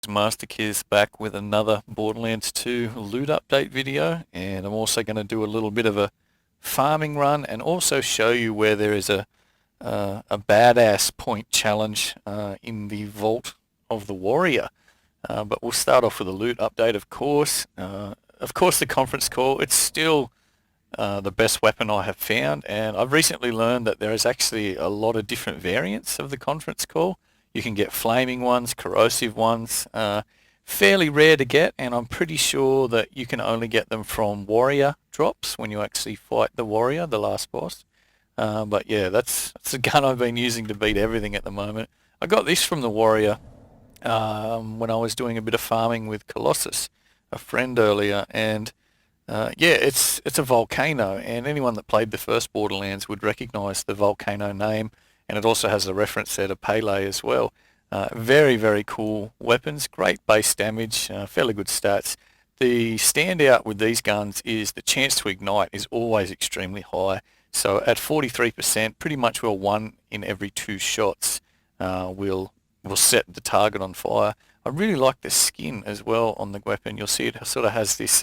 Master Kiz back with another Borderlands 2 loot update video, and I'm also going to do a little bit of a farming run and also show you where there is a badass point challenge in the Vault of the Warrior. But we'll start off with a loot update, of course. The conference call, it's still the best weapon I have found, and I've recently learned that there is actually a lot of different variants of the conference call. You can get flaming ones, corrosive ones, fairly rare to get, and I'm pretty sure that you can only get them from warrior drops when you actually fight the warrior, the last boss. But yeah, that's the gun I've been using to beat everything at the moment. I got this from the warrior when I was doing a bit of farming with Colossus, a friend earlier, and yeah, it's a volcano, and anyone that played the first Borderlands would recognise the volcano name, and it also has a reference there to Pele as well. Very, very cool weapons, great base damage, fairly good stats. The standout with these guns is the chance to ignite is always extremely high. So at 43%, pretty much well 1 in every 2 shots will set the target on fire. I really like the skin as well on the weapon. You'll see it sort of has this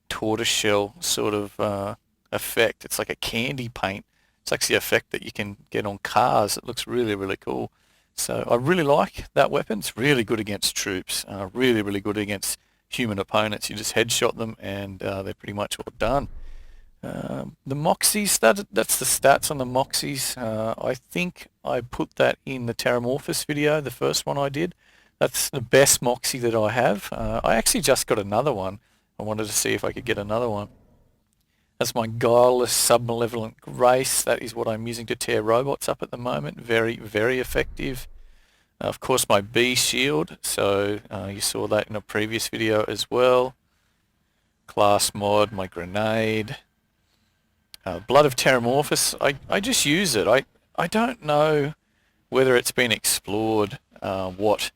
tortoiseshell sort of effect. It's like a candy paint. It's actually an effect that you can get on cars. It looks really, really cool. So I really like that weapon. It's really good against troops. Really, really good against human opponents. You just headshot them and they're pretty much all done. The Moxies, that's the stats on the Moxies. I think I put that in the Terramorphous video, the first one I did. That's the best Moxie that I have. I actually just got another one. I wanted to see if I could get another one. That's my guileless, submalevolent grace. That is what I'm using to tear robots up at the moment. Very, very effective. Of course, my B shield. So you saw that in a previous video as well. Class mod, my grenade. Blood of Terramorphous. I just use it. I don't know whether it's been explored what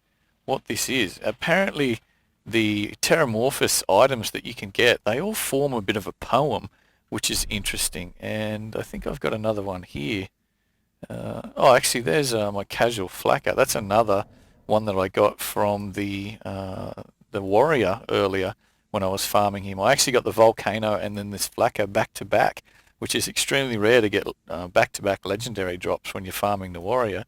this is. Apparently, the Terramorphous items that you can get, they all form a bit of a poem, which is interesting. And I think I've got another one here. Oh, actually, there's my casual flacker. That's another one that I got from the warrior earlier when I was farming him. I actually got the volcano and then this flacker back to back, which is extremely rare to get back-to-back legendary drops when you're farming the warrior.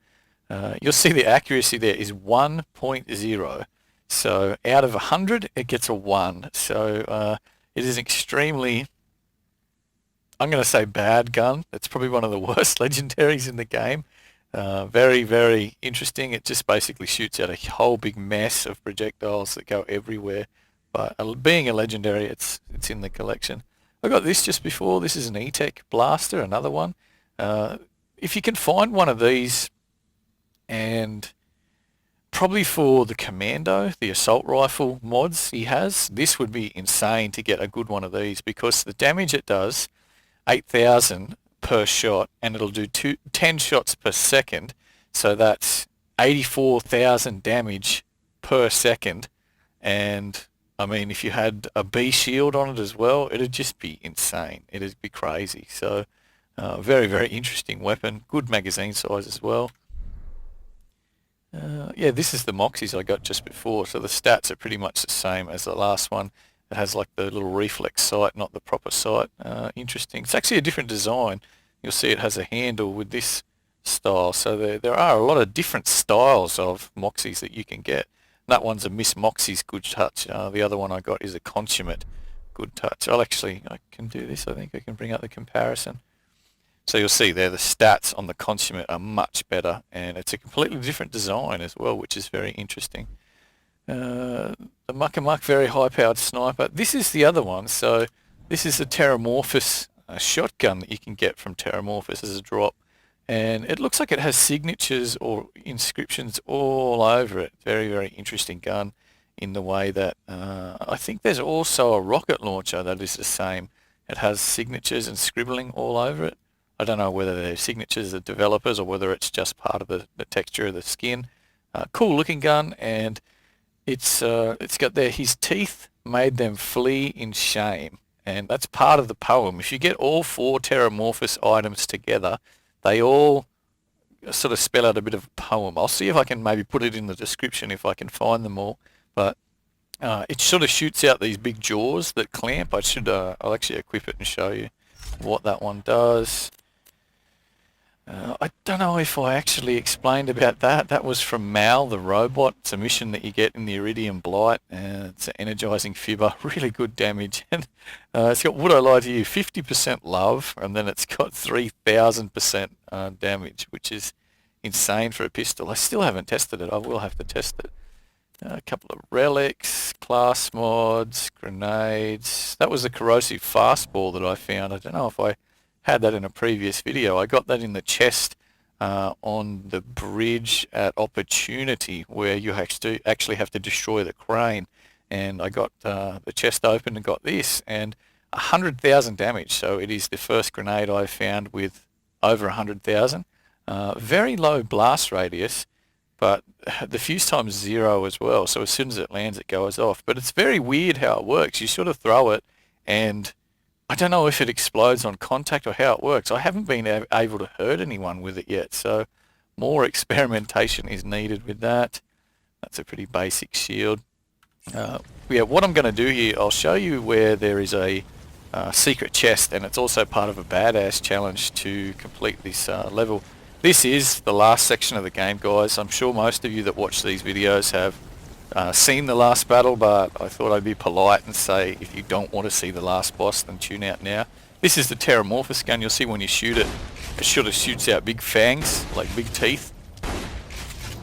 You'll see the accuracy there is 1.0. So out of 100, it gets a 1. So it is extremely, I'm going to say, bad gun. It's probably one of the worst legendaries in the game. Very, very interesting. It just basically shoots out a whole big mess of projectiles that go everywhere. But being a legendary, it's in the collection. I got this just before. This is an E-Tech blaster, another one. If you can find one of these, and probably for the commando, the assault rifle mods he has, this would be insane to get a good one of these, because the damage it does, 8,000 per shot, and it'll do 10 shots per second, so that's 84,000 damage per second. And I mean, if you had a B shield on it as well, it'd just be insane. It'd be crazy. So very, very interesting weapon. Good magazine size as well. Yeah, this is the Moxies I got just before, so the stats are pretty much the same as the last one. It has like the little reflex sight, not the proper sight. Interesting. It's actually a different design. You'll see it has a handle with this style. So there are a lot of different styles of Moxies that you can get. That one's a Miss Moxie's Good Touch. The other one I got is a Consummate Good Touch. I can do this. I think I can bring up the comparison. So you'll see there the stats on the Consummate are much better, and it's a completely different design as well, which is very interesting. The Muck, very high-powered sniper. This is the other one. So this is a Terramorphous shotgun that you can get from Terramorphous as a drop. And it looks like it has signatures or inscriptions all over it. Very, very interesting gun in the way that I think there's also a rocket launcher that is the same. It has signatures and scribbling all over it. I don't know whether they're signatures of developers or whether it's just part of the texture of the skin. Cool looking gun, and it's got there, his teeth made them flee in shame. And that's part of the poem. If you get all 4 Terramorphous items together, they all sort of spell out a bit of a poem. I'll see if I can maybe put it in the description if I can find them all. But it sort of shoots out these big jaws that clamp. I'll actually equip it and show you what that one does. I don't know if I actually explained about that. That was from Mal, the robot. It's a mission that you get in the Iridium Blight. It's an energizing fibber, really good damage. And it's got, would I lie to you, 50% love, and then it's got 3,000% damage, which is insane for a pistol. I still haven't tested it. I will have to test it. A couple of relics, class mods, grenades. That was a corrosive fastball that I found. I don't know if I had that in a previous video. I got that in the chest on the bridge at Opportunity, where you actually have to destroy the crane. And I got the chest open and got this, and 100,000 damage. So it is the first grenade I've found with over 100,000. Very low blast radius, but the fuse time's 0 as well. So as soon as it lands, it goes off. But it's very weird how it works. You sort of throw it, and I don't know if it explodes on contact or how it works. I haven't been able to hurt anyone with it yet, so more experimentation is needed with that. That's a pretty basic shield. Yeah, what I'm going to do here, I'll show you where there is a secret chest, and it's also part of a badass challenge to complete this level. This is the last section of the game, guys. I'm sure most of you that watch these videos have seen the last battle, but I thought I'd be polite and say if you don't want to see the last boss, then tune out now. This is the Terramorphous gun. You'll see when you shoot it, it sort of shoots out big fangs, like big teeth.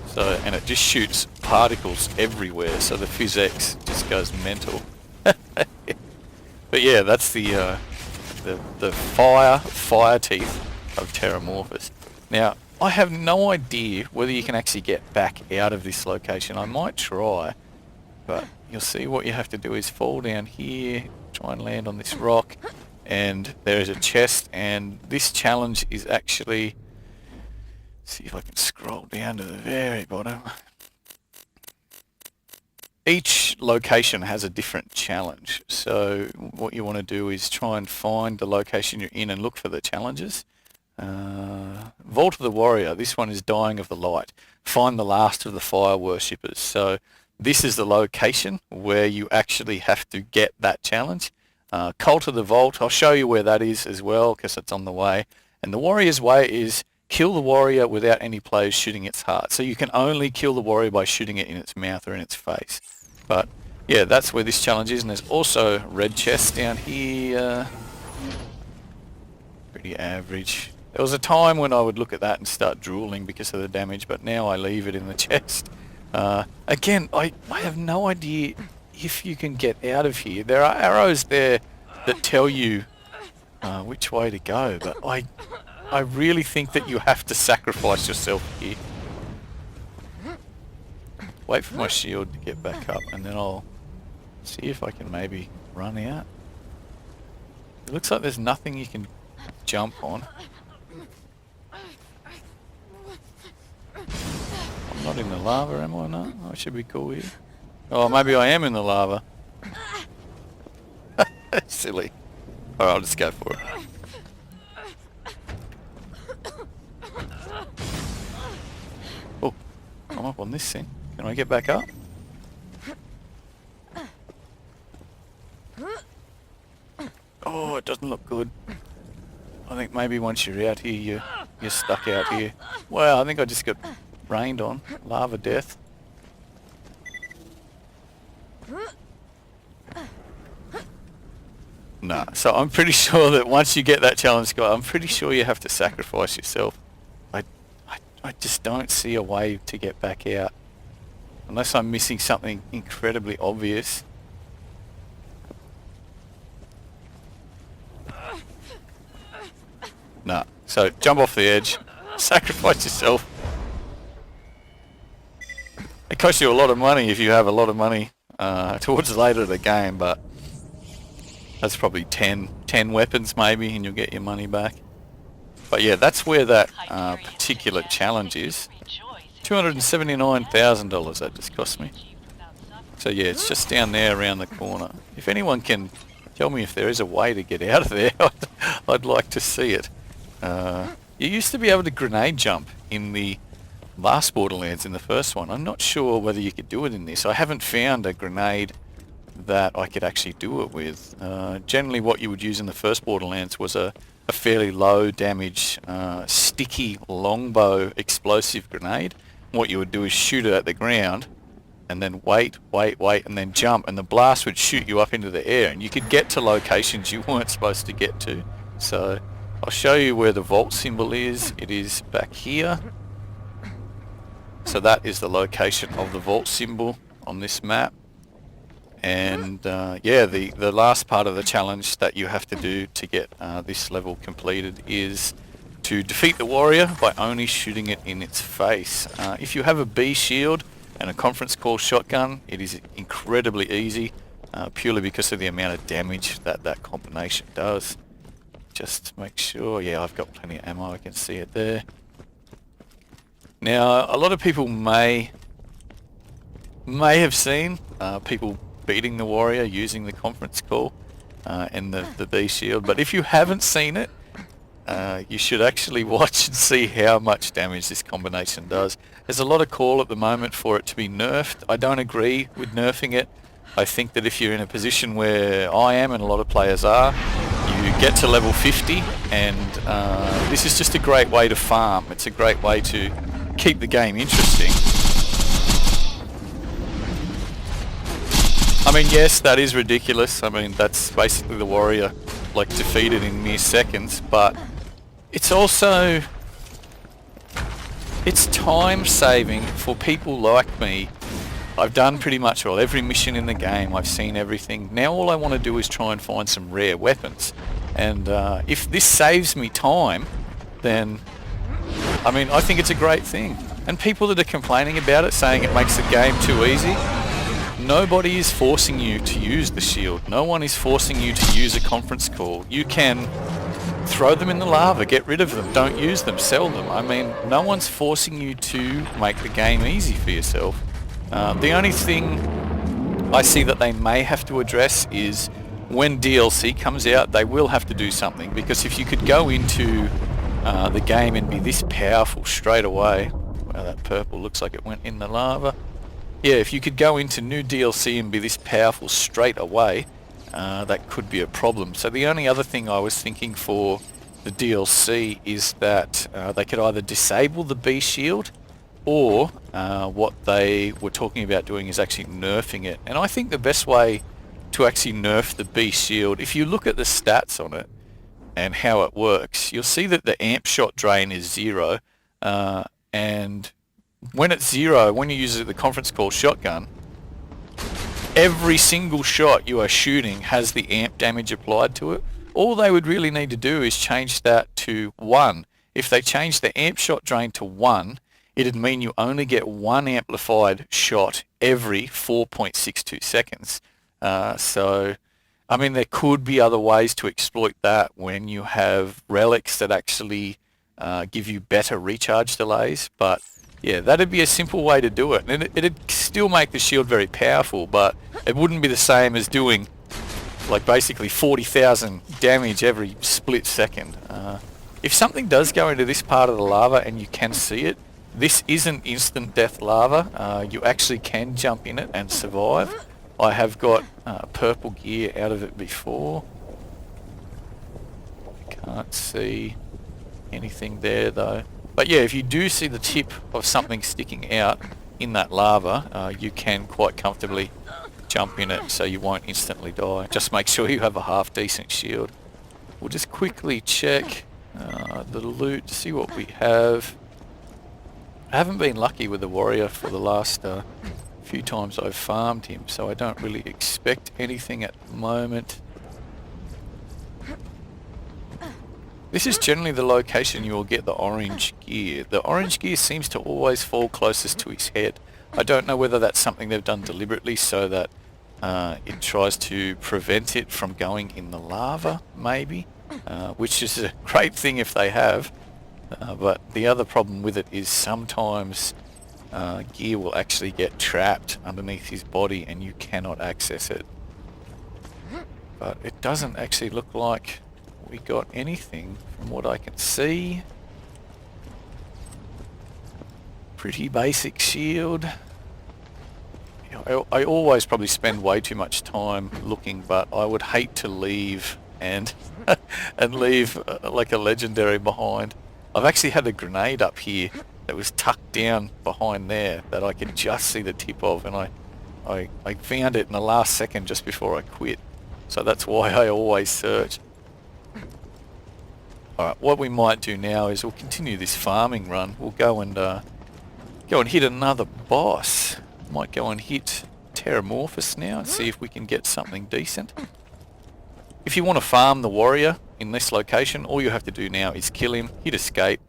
So, and it just shoots particles everywhere, so the physics just goes mental. But yeah, that's the fire teeth of Terramorphous. Now, I have no idea whether you can actually get back out of this location. I might try, but you'll see what you have to do is fall down here, try and land on this rock, and there is a chest, and this challenge is actually, see if I can scroll down to the very bottom. Each location has a different challenge, so what you want to do is try and find the location you're in and look for the challenges. Vault of the Warrior, this one is Dying of the Light. Find the last of the fire worshippers. So this is the location where you actually have to get that challenge. Cult of the Vault, I'll show you where that is as well, because it's on the way. And the Warrior's Way is kill the warrior without any players shooting its heart. So you can only kill the warrior by shooting it in its mouth or in its face. But yeah, that's where this challenge is. And there's also red chests down here. Pretty average. There was a time when I would look at that and start drooling because of the damage, but now I leave it in the chest. Again, I have no idea if you can get out of here. There are arrows there that tell you which way to go, but I really think that you have to sacrifice yourself here. Wait for my shield to get back up, and then I'll see if I can maybe run out. It looks like there's nothing you can jump on. I'm not in the lava, am I? No, I should be cool here. Oh, maybe I am in the lava. Silly. Alright, I'll just go for it. Oh, I'm up on this thing. Can I get back up? Oh, it doesn't look good. I think maybe once you're out here, you're stuck out here. Wow, I think I just got rained on. Lava death. No, so I'm pretty sure that once you get that challenge, guy, I'm pretty sure you have to sacrifice yourself. I just don't see a way to get back out. Unless I'm missing something incredibly obvious. No. So jump off the edge, sacrifice yourself. It costs you a lot of money if you have a lot of money towards later the game, but that's probably 10 weapons maybe, and you'll get your money back. But yeah, that's where that particular challenge is. $279,000 that just cost me. So yeah, it's just down there around the corner. If anyone can tell me if there is a way to get out of there, I'd like to see it. You used to be able to grenade jump in the last Borderlands in the first one. I'm not sure whether you could do it in this. I haven't found a grenade that I could actually do it with. Generally what you would use in the first Borderlands was a fairly low damage, sticky longbow explosive grenade. What you would do is shoot it at the ground and then wait, and then jump, and the blast would shoot you up into the air, and you could get to locations you weren't supposed to get to. So I'll show you where the vault symbol is. It is back here. So that is the location of the vault symbol on this map. And yeah, the last part of the challenge that you have to do to get this level completed is to defeat the warrior by only shooting it in its face. If you have a B shield and a conference call shotgun, it is incredibly easy, purely because of the amount of damage that that combination does. Just make sure, yeah, I've got plenty of ammo, I can see it there. Now, a lot of people may have seen people beating the warrior using the conference call and the B shield, but if you haven't seen it, you should actually watch and see how much damage this combination does. There's a lot of call at the moment for it to be nerfed. I don't agree with nerfing it. I think that if you're in a position where I am and a lot of players are, you get to level 50, and this is just a great way to farm. It's a great way to keep the game interesting. I mean, yes, that is ridiculous. I mean, that's basically the warrior like defeated in mere seconds, but it's also, it's time saving for people like me. I've done pretty much every mission in the game. I've seen everything. Now all I want to do is try and find some rare weapons. And if this saves me time, then, I mean, I think it's a great thing. And people that are complaining about it, saying it makes the game too easy, nobody is forcing you to use the shield. No one is forcing you to use a conference call. You can throw them in the lava, get rid of them, don't use them, sell them. I mean, no one's forcing you to make the game easy for yourself. The only thing I see that they may have to address is when DLC comes out, they will have to do something, because if you could go into the game and be this powerful straight away, wow, that purple looks like it went in the lava. Yeah, if you could go into new DLC and be this powerful straight away, that could be a problem. So the only other thing I was thinking for the DLC is that they could either disable the B shield, or what they were talking about doing is actually nerfing it. And I think the best way to actually nerf the B shield, if you look at the stats on it and how it works, you'll see that the amp shot drain is 0, and when it's 0, when you use the conference call shotgun, every single shot you are shooting has the amp damage applied to it. All they would really need to do is change that to 1. If they change the amp shot drain to 1, it'd mean you only get 1 amplified shot every 4.62 seconds. So, I mean, there could be other ways to exploit that when you have relics that actually give you better recharge delays, but yeah, that'd be a simple way to do it. And it'd still make the shield very powerful, but it wouldn't be the same as doing like basically 40,000 damage every split second. If something does go into this part of the lava and you can see it, this isn't instant death lava. You actually can jump in it and survive. I have got purple gear out of it before. Can't see anything there though. But yeah, if you do see the tip of something sticking out in that lava, you can quite comfortably jump in it so you won't instantly die. Just make sure you have a half decent shield. We'll just quickly check the loot, see what we have. I haven't been lucky with the warrior for the last few times I've farmed him, so I don't really expect anything at the moment. This is generally the location you will get the orange gear. The orange gear seems to always fall closest to his head. I don't know whether that's something they've done deliberately so that it tries to prevent it from going in the lava, maybe, which is a great thing if they have. But the other problem with it is sometimes gear will actually get trapped underneath his body and you cannot access it. But it doesn't actually look like we got anything from what I can see. Pretty basic shield. I always probably spend way too much time looking, but I would hate to leave and and leave like a legendary behind. I've actually had a grenade up here that was tucked down behind there that I could just see the tip of, and I found it in the last second just before I quit. So that's why I always search. Alright, what we might do now is we'll continue this farming run. We'll go and hit another boss. Might go and hit Terramorphous now and see if we can get something decent. If you want to farm the warrior in this location, all you have to do now is kill him, hit escape,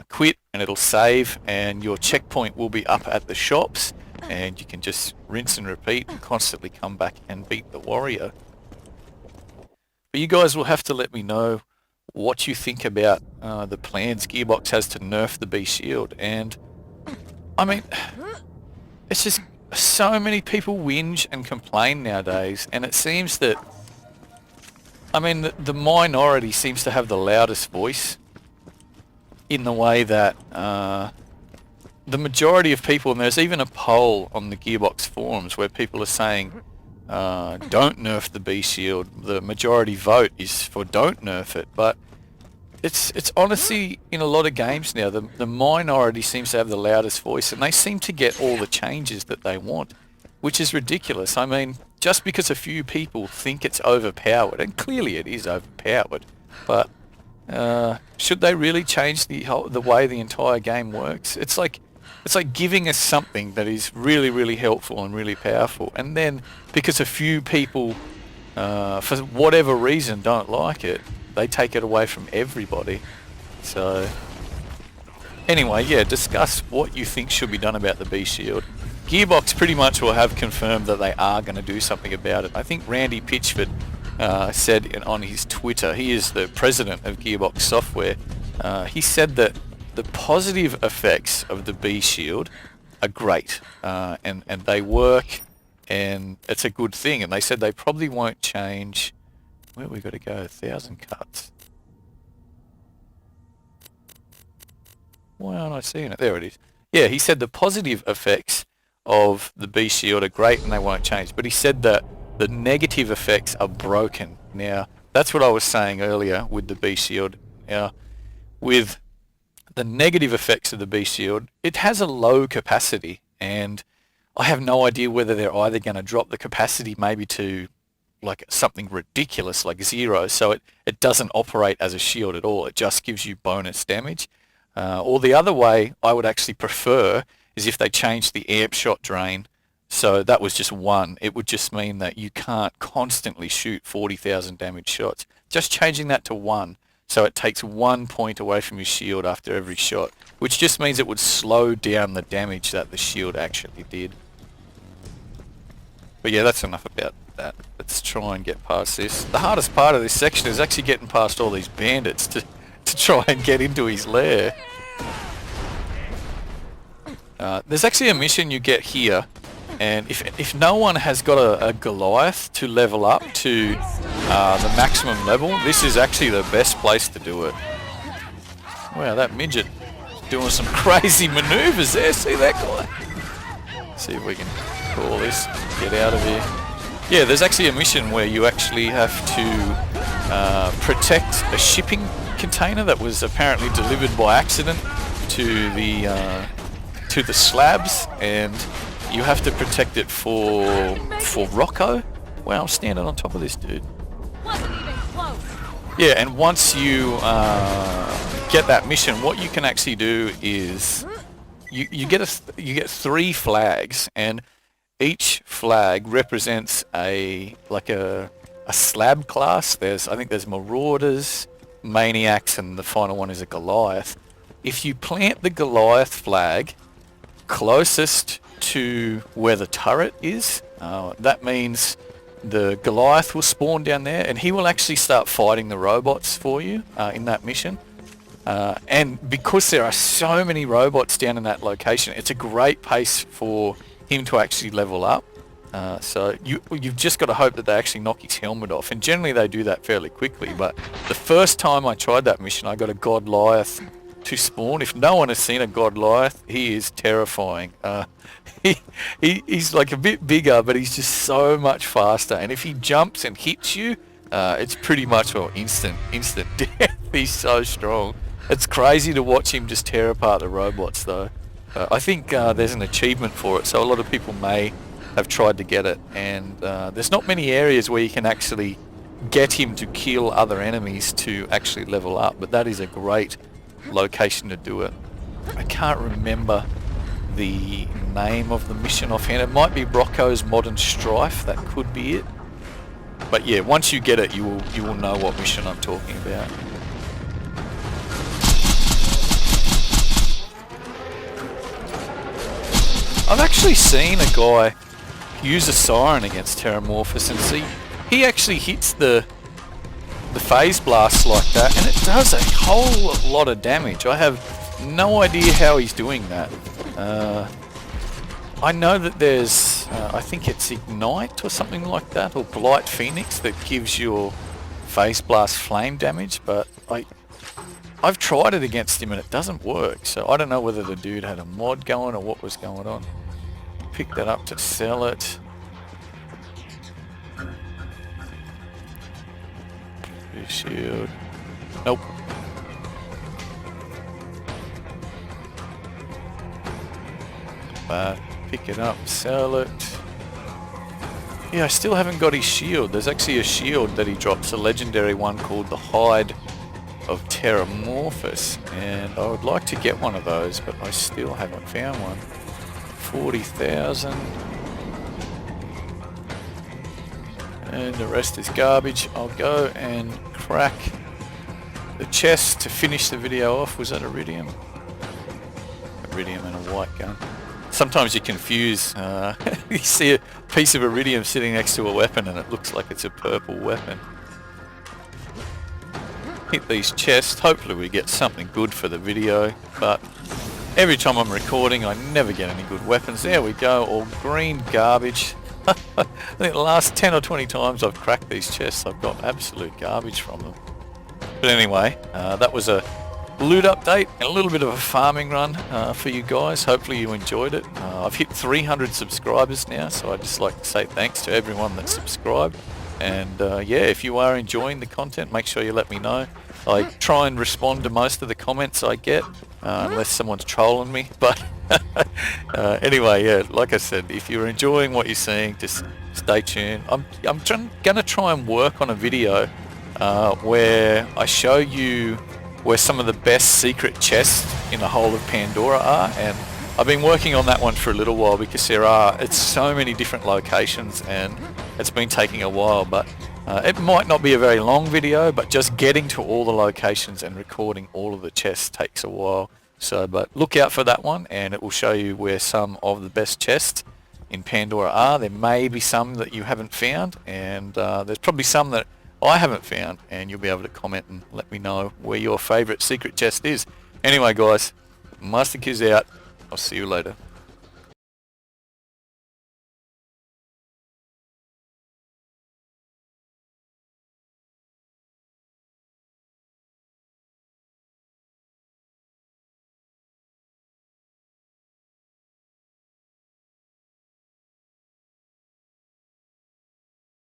quit, and it'll save, and your checkpoint will be up at the shops, and you can just rinse and repeat and constantly come back and beat the warrior. But you guys will have to let me know what you think about the plans Gearbox has to nerf the B shield. And I mean, it's just so many people whinge and complain nowadays, and it seems that, I mean, the minority seems to have the loudest voice in the way that the majority of people, and there's even a poll on the Gearbox forums where people are saying don't nerf the B shield. The majority vote is for don't nerf it, but it's honestly, in a lot of games now, the minority seems to have the loudest voice, and they seem to get all the changes that they want, which is ridiculous. I mean, just because a few people think it's overpowered, and clearly it is overpowered, but should they really change the way the entire game works? It's like giving us something that is really, really helpful and really powerful, and then because a few people, for whatever reason, don't like it, they take it away from everybody. So anyway, yeah, discuss what you think should be done about the B shield. Gearbox pretty much will have confirmed that they are going to do something about it. I think Randy Pitchford said on his Twitter, he is the president of Gearbox Software, he said that the positive effects of the B shield are great, and they work, and it's a good thing, and they said they probably won't change. Where have we got to go? 1,000 cuts. Why aren't I seeing it? There it is. Yeah, he said the positive effects of the B shield are great and they won't change, but he said that the negative effects are broken. Now, that's what I was saying earlier with the B shield. Now, with the negative effects of the B shield, it has a low capacity, and I have no idea whether they're either going to drop the capacity maybe to like something ridiculous like 0, so it doesn't operate as a shield at all, it just gives you bonus damage, or the other way I would actually prefer is if they changed the amp shot drain, so that was just 1. It would just mean that you can't constantly shoot 40,000 damage shots. Just changing that to 1, so it takes 1 point away from your shield after every shot, which just means it would slow down the damage that the shield actually did. But yeah, that's enough about that. Let's try and get past this. The hardest part of this section is actually getting past all these bandits to try and get into his lair. There's actually a mission you get here, and if no one has got a Goliath to level up to the maximum level, this is actually the best place to do it. Wow, that midget doing some crazy maneuvers there. See that guy? See if we can call this, get out of here. Yeah, there's actually a mission where you actually have to protect a shipping container that was apparently delivered by accident to the slabs, and you have to protect it for Rocco. Wow, I'm standing on top of this dude. Wasn't even close. Yeah, and once you get that mission, what you can actually do is you get 3 flags, and each flag represents a slab class. I think there's Marauders, Maniacs, and the final one is a Goliath. If you plant the Goliath flag closest to where the turret is, that means the Goliath will spawn down there, and he will actually start fighting the robots for you in that mission. And because there are so many robots down in that location, it's a great pace for him to actually level up. So you've just got to hope that they actually knock his helmet off, and generally they do that fairly quickly. But the first time I tried that mission, I got a Goliath to spawn. If no one has seen a Goliath, he is terrifying. He's like a bit bigger, but he's just so much faster. And if he jumps and hits you, it's pretty much instant death. He's so strong. It's crazy to watch him just tear apart the robots, though. I think there's an achievement for it, so a lot of people may have tried to get it. And there's not many areas where you can actually get him to kill other enemies to actually level up, but that is a great location to do it. I can't remember the name of the mission offhand. It might be Rocco's Modern Strife. That could be it. But yeah, once you get it, you will know what mission I'm talking about. I've actually seen a guy use a siren against Terramorphous, and see, he actually hits the phase blasts like that, and it does a whole lot of damage. I have no idea how he's doing that. I know that there's, I think it's Ignite or something like that, or Blight Phoenix, that gives your phase blast flame damage, but I've tried it against him and it doesn't work, so I don't know whether the dude had a mod going or what was going on. Pick that up to sell it. Shield. Nope. But pick it up, sell it. Yeah, I still haven't got his shield. There's actually a shield that he drops, a legendary one called the Hide of Terramorphous, and I would like to get one of those, but I still haven't found one. 40,000. And the rest is garbage. I'll go and crack the chest to finish the video off. Was that iridium? Iridium and a white gun. Sometimes you confuse, you see a piece of iridium sitting next to a weapon and it looks like it's a purple weapon. Hit these chests. Hopefully we get something good for the video, but every time I'm recording I never get any good weapons. There we go, all green garbage. I think the last 10 or 20 times I've cracked these chests I've got absolute garbage from them. But anyway, that was a loot update and a little bit of a farming run for you guys. Hopefully you enjoyed it. I've hit 300 subscribers now, so I'd just like to say thanks to everyone that's subscribed. And yeah, if you are enjoying the content, make sure you let me know. I try and respond to most of the comments I get, unless someone's trolling me. But anyway, yeah, like I said, if you're enjoying what you're seeing, just stay tuned. I'm gonna try and work on a video where I show you where some of the best secret chests in the whole of Pandora are, and I've been working on that one for a little while because it's so many different locations and it's been taking a while, but it might not be a very long video, but just getting to all the locations and recording all of the chests takes a while. So, but look out for that one, and it will show you where some of the best chests in Pandora are. There may be some that you haven't found, and there's probably some that I haven't found, and you'll be able to comment and let me know where your favourite secret chest is. Anyway guys, Master Q's out. I'll see you later.